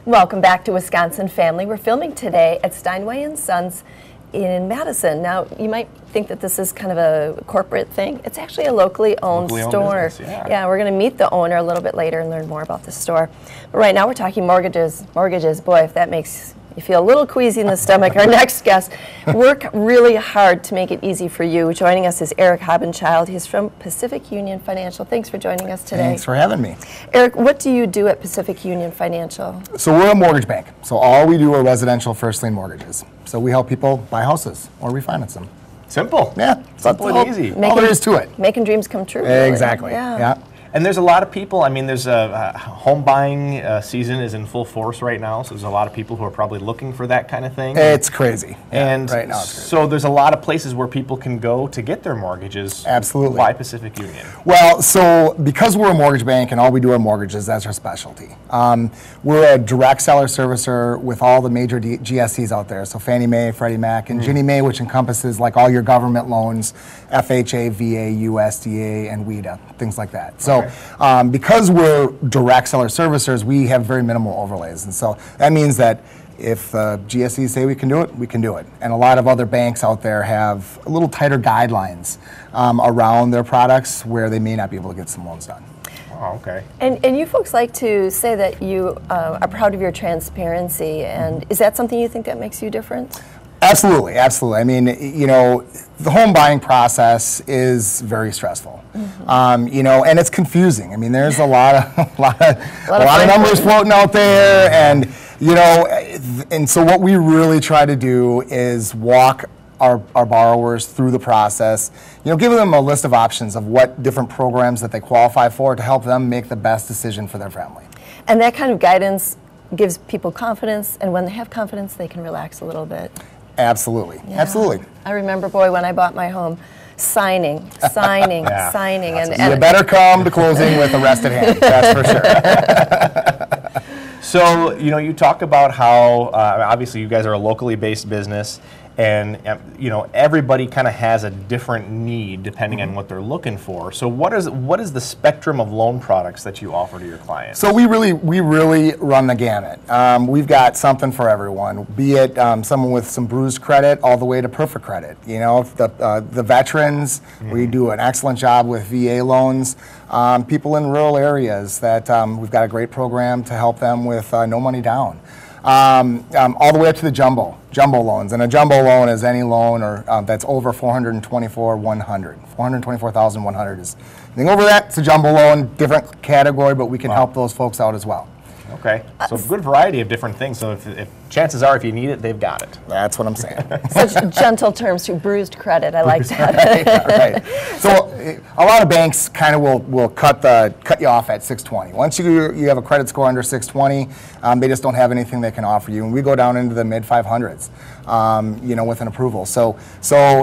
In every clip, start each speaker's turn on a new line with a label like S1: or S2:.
S1: Welcome back to Wisconsin Family. We're filming today at Steinway & Sons in Madison. Now, you might think that this is kind of a corporate thing. It's actually a locally owned store.
S2: Business,
S1: yeah, we're going to meet the owner a little bit later and learn more about the store. But right now we're talking mortgages. Mortgages, boy, if that makes you feel a little queasy in the stomach. Our next guest work really hard to make it easy for you. Joining us is Eric Habenchild. He's from Pacific Union Financial. Thanks for joining us today.
S3: Thanks for having me.
S1: Eric, what do you do at Pacific Union Financial?
S3: So we're a mortgage bank. So all we do are residential first lien mortgages. So we help people buy houses or refinance them.
S2: Simple.
S3: Yeah.
S2: Simple and easy.
S3: All there is to it.
S1: Making dreams come true. Really.
S3: Exactly. Yeah.
S2: And there's a lot of people, I mean, there's a home buying season is in full force right now, so there's a lot of people who are probably looking for that kind of thing.
S3: It's crazy.
S2: And
S3: right now it's crazy.
S2: So there's a lot of places where people can go to get their mortgages.
S3: Absolutely.
S2: Why Pacific Union?
S3: Well, so because we're a mortgage bank and all we do are mortgages, that's our specialty. We're a direct seller servicer with all the major GSEs out there, so Fannie Mae, Freddie Mac, and Ginnie Mae, which encompasses like all your government loans, FHA, VA, USDA, and WIDA, things like that. So because we're direct seller servicers, we have very minimal overlays. And so that means that if GSEs say we can do it, we can do it. And a lot of other banks out there have a little tighter guidelines around their products where they may not be able to get some loans done.
S2: Oh, okay.
S1: And you folks like to say that you are proud of your transparency. And is that something you think that makes you different?
S3: Absolutely, absolutely. I mean, you know, the home buying process is very stressful. You know, and it's confusing. I mean, there's a lot of numbers floating out there, and you know, and so what we really try to do is walk our borrowers through the process. You know, giving them a list of options of what different programs that they qualify for to help them make the best decision for their family.
S1: And that kind of guidance gives people confidence, and when they have confidence, they can relax a little bit.
S3: Absolutely, absolutely.
S1: I remember, boy, when I bought my home, signing, signing. And
S3: you better come to closing with a rested hand, that's for sure.
S2: So, you know, you talk about how, obviously you guys are a locally based business, and you know, everybody kind of has a different need depending on what they're looking for. So what is the spectrum of loan products that you offer to your clients? So
S3: we really run the gamut. We've got something for everyone, be it someone with some bruised credit all the way to perfect credit. You know, the veterans, we do an excellent job with VA loans. People in rural areas that we've got a great program to help them with no money down. All the way up to the jumbo loans, and a jumbo loan is any loan or that's over $424,100 is anything over that. It's a jumbo loan, different category, but we can help those folks out as well.
S2: Okay, so good variety of different things. So if chances are, if you need it, they've got it.
S3: That's what I'm saying.
S1: Such gentle terms to bruised credit. I like that.
S3: Right. So a lot of banks kind of will cut you off at 620. Once you have a credit score under 620, they just don't have anything they can offer you. And we go down into the mid 500s, you know, with an approval. So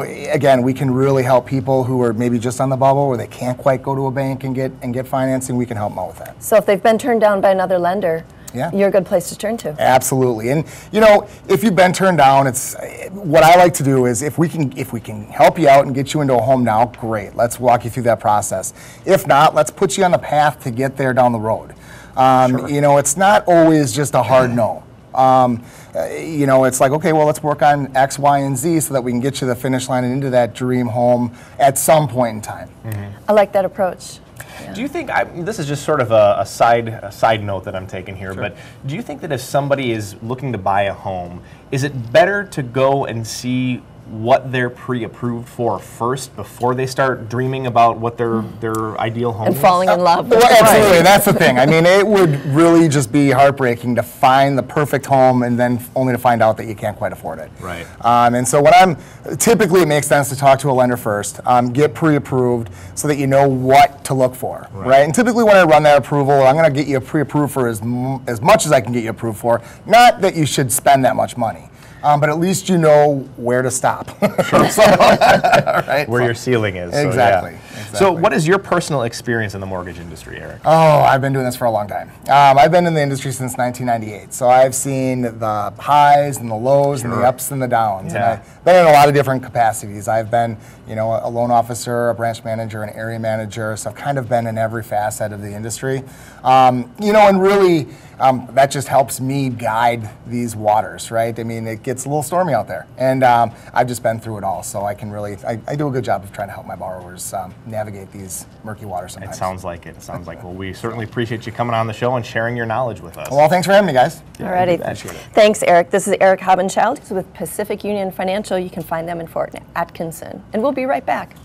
S3: again, we can really help people who are maybe just on the bubble or they can't quite go to a bank and get financing. We can help them out with that.
S1: So if they've been turned down by another lender, you're a good place to turn to.
S3: Absolutely. And you know, if you've been turned down, it's what I like to do is if we can help you out and get you into a home now, great. Let's walk you through that process. If not, let's put you on the path to get there down the road. You know, it's not always just a hard no. You know, it's like, okay, well, let's work on X, Y, and Z so that we can get you to the finish line and into that dream home at some point in time.
S1: I like that approach.
S2: Do you think, this is just sort of a side note that I'm taking here, but do you think that if somebody is looking to buy a home, is it better to go and see what they're pre-approved for first before they start dreaming about what their ideal home is?
S1: And falling in love.
S3: Well, absolutely, that's the thing. I mean, it would really just be heartbreaking to find the perfect home and then only to find out that you can't quite afford it.
S2: Right.
S3: And so typically it makes sense to talk to a lender first, get pre-approved so that you know what to look for, right? And typically when I run that approval, I'm going to get you pre-approved for as much as I can get you approved for. Not that you should spend that much money. But at least you know where to stop.
S2: Right? Where your ceiling is.
S3: Exactly.
S2: So, yeah. So what is your personal experience in the mortgage industry, Eric?
S3: Oh, I've been doing this for a long time. I've been in the industry since 1998, so I've seen the highs and the lows and the ups and the downs.
S2: Yeah.
S3: And I've been in a lot of different capacities. I've been, you know, a loan officer, a branch manager, an area manager, so I've kind of been in every facet of the industry. You know, and really, that just helps me guide these waters, right? I mean, it gets a little stormy out there, and I've just been through it all, so I can really, I do a good job of trying to help my borrowers navigate these murky waters sometimes.
S2: It sounds like it. It sounds like, well, we certainly appreciate you coming on the show and sharing your knowledge with us.
S3: Well, thanks for having me, guys.
S1: Alrighty.
S2: Appreciate it.
S1: Thanks, Eric. This is Eric Habenchild with Pacific Union Financial. You can find them in Fort Atkinson. And we'll be right back.